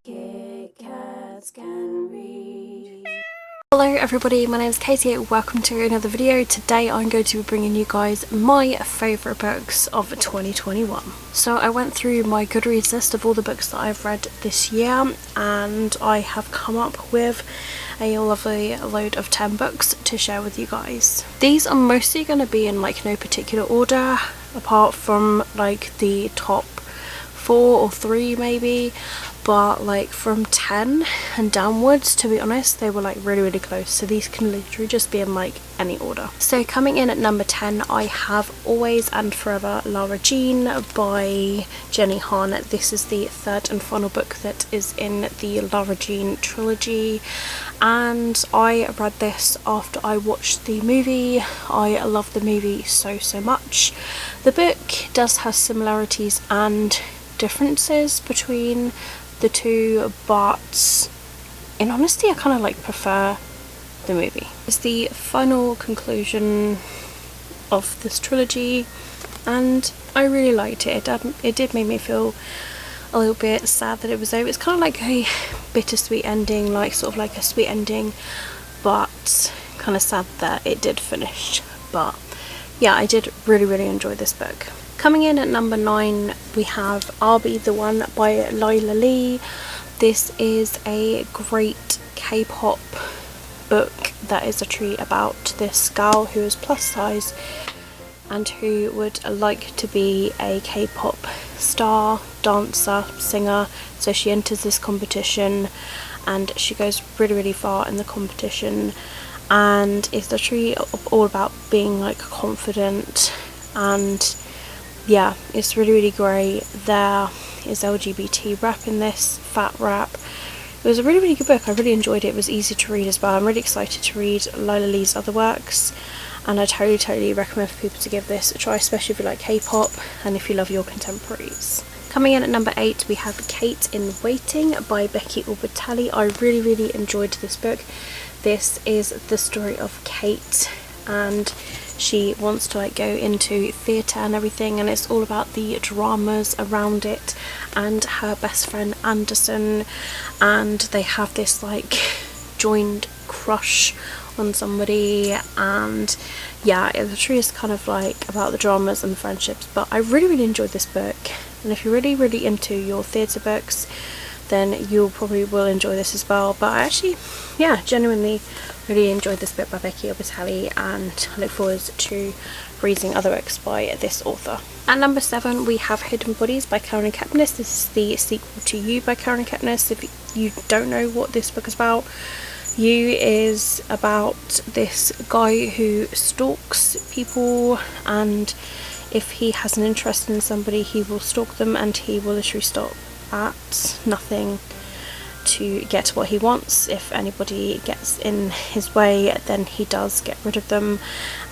Kitkatscanread. Hello everybody, my name is Katie. Welcome to another video. Today I'm going to be bringing you guys my favourite books of 2021. So I went through my Goodreads list of all the books that I've read this year, and I have come up with a lovely load of 10 books to share with you guys. These are mostly going to be in like no particular order, apart from like the top 4 or 3 maybe, but like from 10 and downwards, to be honest, they were like really close, so these can literally just be in like any order. So coming in at number 10, I have Always and Forever Lara Jean by Jenny Han. This is the third and final book that is in the Lara Jean trilogy, and I read this after I watched the movie. I love the movie so much. The book does have similarities and differences between the two, but in honesty I kind of like prefer the movie. It's the final conclusion of this trilogy and I really liked it. It did make me feel a little bit sad that it was over. It's kind of like a bittersweet ending, like sort of like a sweet ending, but kind of sad that it did finish. But yeah, I did really enjoy this book. Coming in at number 9, we have I'll Be the One by Lyla Lee. This is a great K-pop book that is a treat about this girl who is plus size and who would like to be a K-pop star, dancer, singer. So she enters this competition and she goes really far in the competition, and it's literally all about being like confident, and yeah, it's really great. There is LGBT rap in this, fat rap. It was a really good book. I really enjoyed it. It was easy to read as well. I'm really excited to read Lyla Lee's other works, and I totally recommend for people to give this a try, especially if you like K-pop and if you love your contemporaries. Coming in at number 8, we have Kate in Waiting by Becky Albertalli. I really enjoyed this book. This is the story of Kate, and she wants to like go into theatre and everything, and it's all about the dramas around it, and her best friend Anderson, and they have this like joined crush on somebody, and yeah, it literally is kind of like about the dramas and the friendships. But I really enjoyed this book, and if you're really into your theatre books, then you probably will enjoy this as well. But I actually, yeah, genuinely really enjoyed this book by Becky Albertalli, and I look forward to reading other books by this author. At number 7, we have Hidden Bodies by Carolyn. This is the sequel to You by Carolyn. If you don't know what this book is about, You is about this guy who stalks people, and if he has an interest in somebody, he will stalk them, and he will literally stop at nothing to get what he wants. If anybody gets in his way, then he does get rid of them,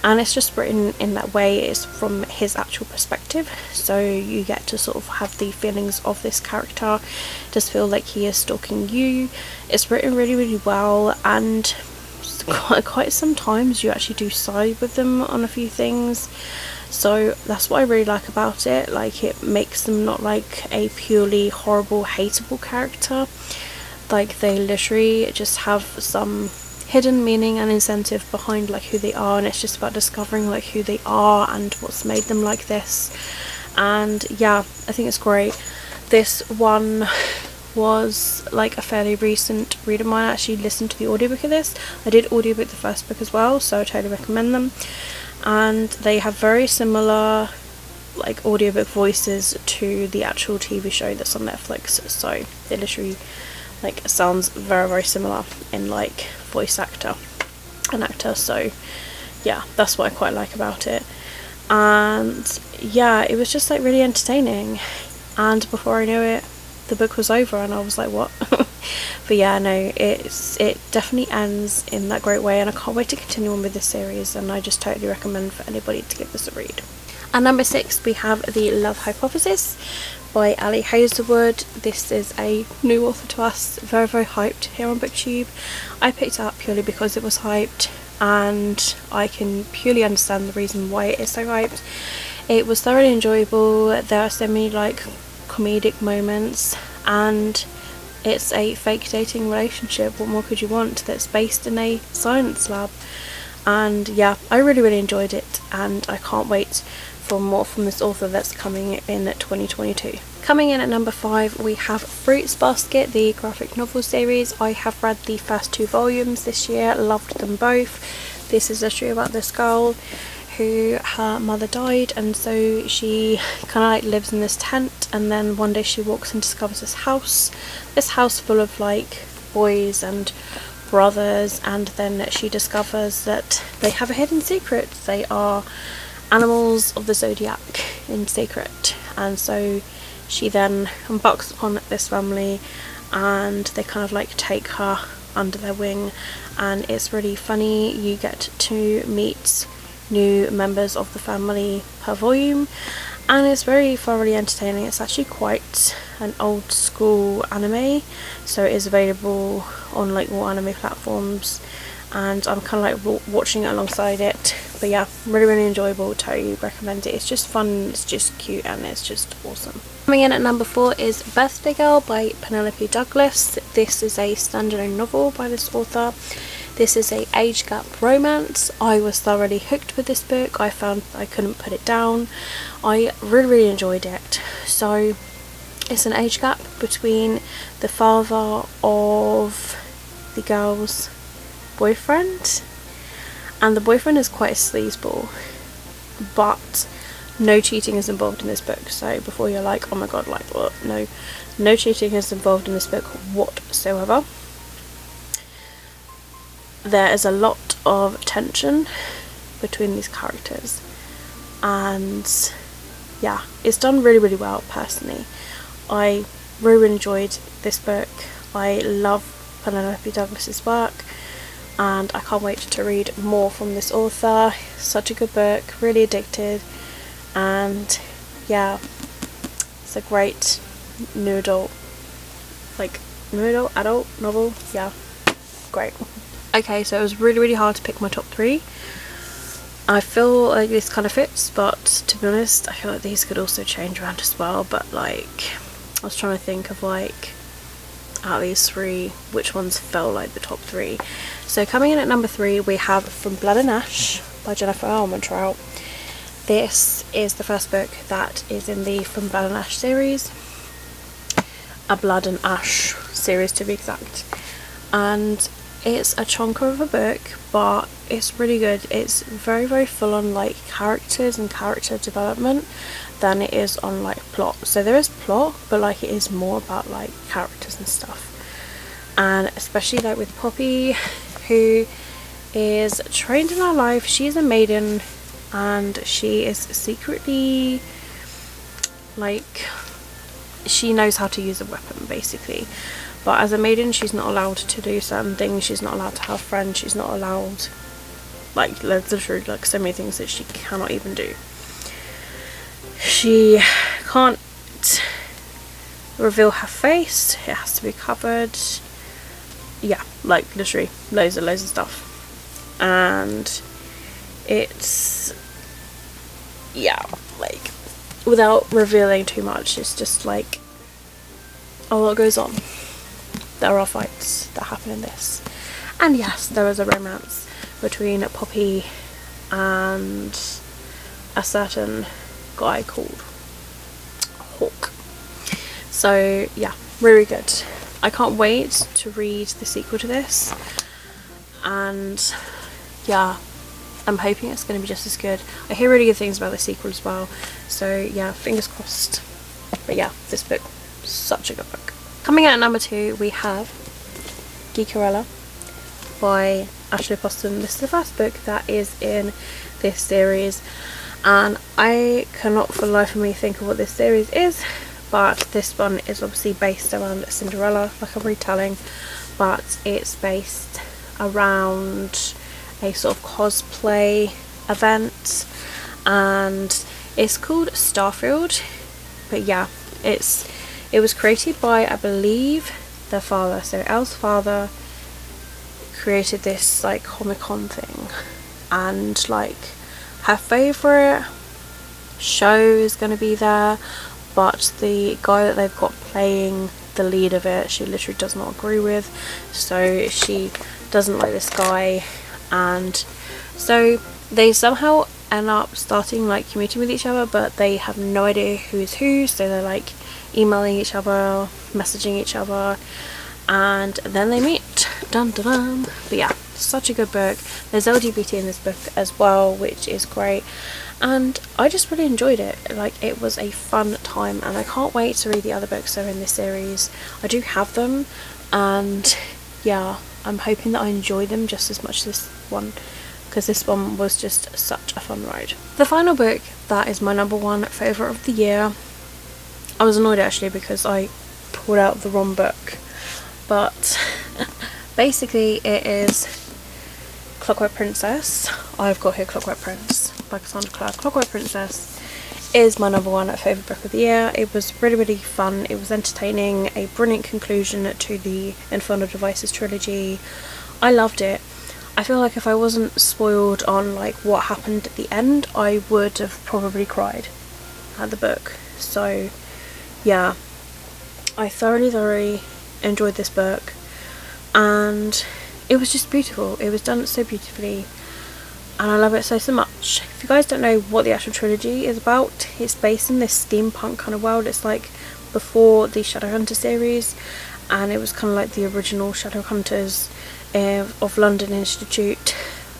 and it's just written in that way. It's from his actual perspective, so you get to sort of have the feelings of this character. It does feel like he is stalking you. It's written really well, and quite sometimes you actually do side with them on a few things. So that's what I really like about it. Like, it makes them not like a purely horrible, hateable character. Like, they literally just have some hidden meaning and incentive behind like who they are, and it's just about discovering like who they are and what's made them like this. And yeah, I think it's great. This one was like a fairly recent read of mine. I actually listened to the audiobook of this. I did audiobook the first book as well, so I totally recommend them. And they have very similar like audiobook voices to the actual TV show that's on Netflix, so it literally like sounds very similar in like voice actor and actor. So yeah, that's what I quite like about it. And yeah, it was just like really entertaining, and before I knew it, the book was over and I was like, what? But yeah, no, it definitely ends in that great way, and I can't wait to continue on with this series, and I just totally recommend for anybody to give this a read. At number 6, we have The Love Hypothesis by Ali Hazelwood. This is a new author to us, very hyped here on BookTube. I picked it up purely because it was hyped, and I can purely understand the reason why it is so hyped. It was thoroughly enjoyable. There are so many like comedic moments, and it's a fake dating relationship. What more could you want? That's based in a science lab. And yeah, I really enjoyed it, and I can't wait for more from this author that's coming in 2022. Coming in at number 5, we have Fruits Basket, the graphic novel series. I have read the first 2 volumes this year, loved them both. This is a story about this girl who, her mother died, and so she kind of like lives in this tent, and then one day she walks and discovers this house full of like boys and brothers, and then she discovers that they have a hidden secret. They are animals of the zodiac in secret, and so she then embarks upon this family, and they kind of like take her under their wing, and it's really funny. You get to meet new members of the family per volume, and it's very thoroughly entertaining. It's actually quite an old school anime, so it is available on like all anime platforms, and I'm kind of like watching it alongside it. But yeah, really enjoyable. Totally recommend it. It's just fun, it's just cute, and it's just awesome. Coming in at number 4 is Birthday Girl by Penelope Douglas. This is a standalone novel by this author. This is a age gap romance. I was thoroughly hooked with this book. I found I couldn't put it down. I really enjoyed it. So it's an age gap between the father of the girl's boyfriend, and the boyfriend is quite a sleazeball, but no cheating is involved in this book. So before you're like, oh my god, like what? No cheating is involved in this book whatsoever. There is a lot of tension between these characters, and yeah, it's done really well. Personally, I really enjoyed this book. I love Penelope Douglas's work, and I can't wait to read more from this author. Such a good book, really addicted, and yeah, it's a great new adult novel. Yeah, great. Okay, so it was really hard to pick my top 3. I feel like this kind of fits, but to be honest, I feel like these could also change around as well. But like, I was trying to think of like, out of these 3, which ones felt like the top 3. So coming in at number 3, we have From Blood and Ash by Jennifer Armentrout. This is the first book that is in the From Blood and Ash series, a Blood and Ash series to be exact, and it's a chonker of a book, but it's really good. It's very full on like characters and character development than it is on like plot. So there is plot, but like it is more about like characters and stuff. And especially like with Poppy, who is trained in her life. She's a maiden, and she is secretly like, she knows how to use a weapon basically. But as a maiden, she's not allowed to do certain things. She's not allowed to have friends. She's not allowed, like, there's literally like so many things that she cannot even do. She can't reveal her face. It has to be covered. Yeah, like literally loads of stuff. And it's, yeah, like, without revealing too much, it's just like a lot goes on. There are fights that happen in this, and yes, there is a romance between Poppy and a certain guy called Hawk. So yeah, really good. I can't wait to read the sequel to this, and yeah, I'm hoping it's going to be just as good. I hear really good things about the sequel as well, so yeah, fingers crossed. But yeah, this book, such a good book. Coming out at number 2, we have Geekerella by Ashley Poston. This is the first book that is in this series, and I cannot for the life of me think of what this series is, but this one is obviously based around Cinderella, like a retelling, but it's based around a sort of cosplay event, and it's called Starfield. But yeah, it was created by, I believe, their father. So Elle's father created this like Comic-Con thing, and like her favourite show is going to be there, but the guy that they've got playing the lead of it she literally does not agree with. So she doesn't like this guy, and so they somehow end up starting like commuting with each other, but they have no idea who is who. So they're like emailing each other, messaging each other, and then they meet. Dun dun dun. But yeah, such a good book. There's LGBT in this book as well, which is great, and I just really enjoyed it. Like, it was a fun time, and I can't wait to read the other books that are in this series. I do have them, and yeah, I'm hoping that I enjoy them just as much as this one, because this one was just such a fun ride. The final book that is my number one favourite of the year, I was annoyed actually because I pulled out the wrong book, but basically it is Clockwork Princess. I've got here Clockwork Prince by Cassandra Clare. Clockwork Princess is my number one favourite book of the year. It was really, really fun. It was entertaining, a brilliant conclusion to the Infernal Devices trilogy. I loved it. I feel like if I wasn't spoiled on like what happened at the end, I would have probably cried at the book. So yeah, I thoroughly enjoyed this book, and it was just beautiful. It was done so beautifully, and I love it so much. If you guys don't know what the actual trilogy is about, it's based in this steampunk kind of world. It's like before the Shadowhunter series, and it was kind of like the original Shadowhunters of London Institute,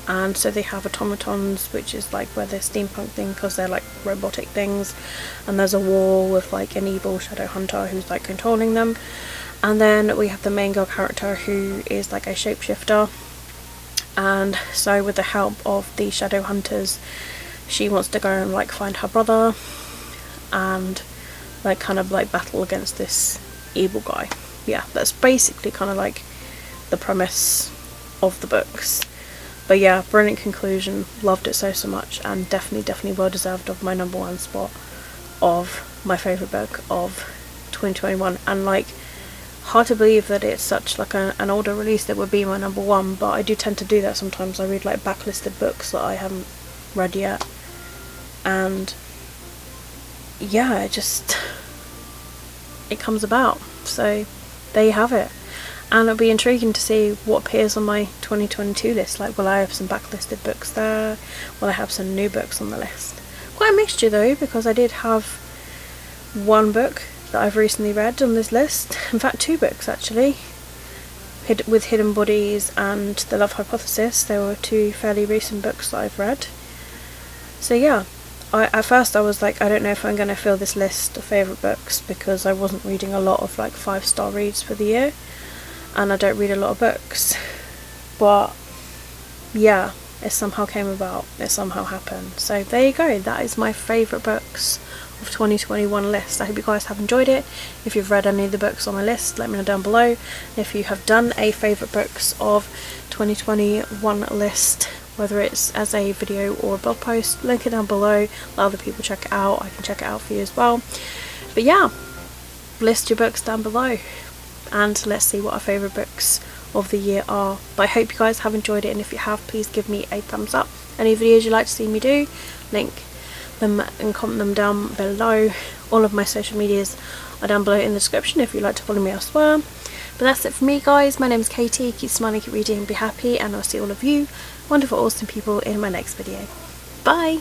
and so they have automatons, which is like where they're steampunk thing because they're like robotic things, and there's a war with like an evil Shadowhunter who's like controlling them. And then we have the main girl character who is like a shapeshifter, and so with the help of the Shadowhunters, she wants to go and like find her brother and like kind of like battle against this evil guy. Yeah, that's basically kind of like the premise of the books. But yeah, brilliant conclusion. Loved it so much, and definitely well deserved of my number one spot of my favourite book of 2021. And like, hard to believe that it's such like an older release that would be my number one, but I do tend to do that sometimes. I read like backlisted books that I haven't read yet, and yeah, it comes about. So there you have it. And it'll be intriguing to see what appears on my 2022 list. Like, will I have some backlisted books there? Will I have some new books on the list? Quite a mixture though, because I did have one book that I've recently read on this list. In fact, two books actually. With Hidden Bodies and The Love Hypothesis. There were two fairly recent books that I've read. So yeah, at first I was like, I don't know if I'm going to fill this list of favourite books, because I wasn't reading a lot of like 5-star reads for the year, and I don't read a lot of books. But yeah, it somehow came about, it somehow happened. So there you go, that is my favourite books of 2021 list. I hope you guys have enjoyed it. If you've read any of the books on my list, let me know down below. And if you have done a favourite books of 2021 list, whether it's as a video or a blog post, link it down below. Let other people check it out. I can check it out for you as well. But yeah, list your books down below, and let's see what our favourite books of the year are. But I hope you guys have enjoyed it, and if you have, please give me a thumbs up. Any videos you'd like to see me do, link them and comment them down below. All of my social medias are down below in the description if you'd like to follow me elsewhere. But that's it for me, guys. My name is Katie. Keep smiling, keep reading, and be happy, and I'll see all of you wonderful, awesome people in my next video. Bye!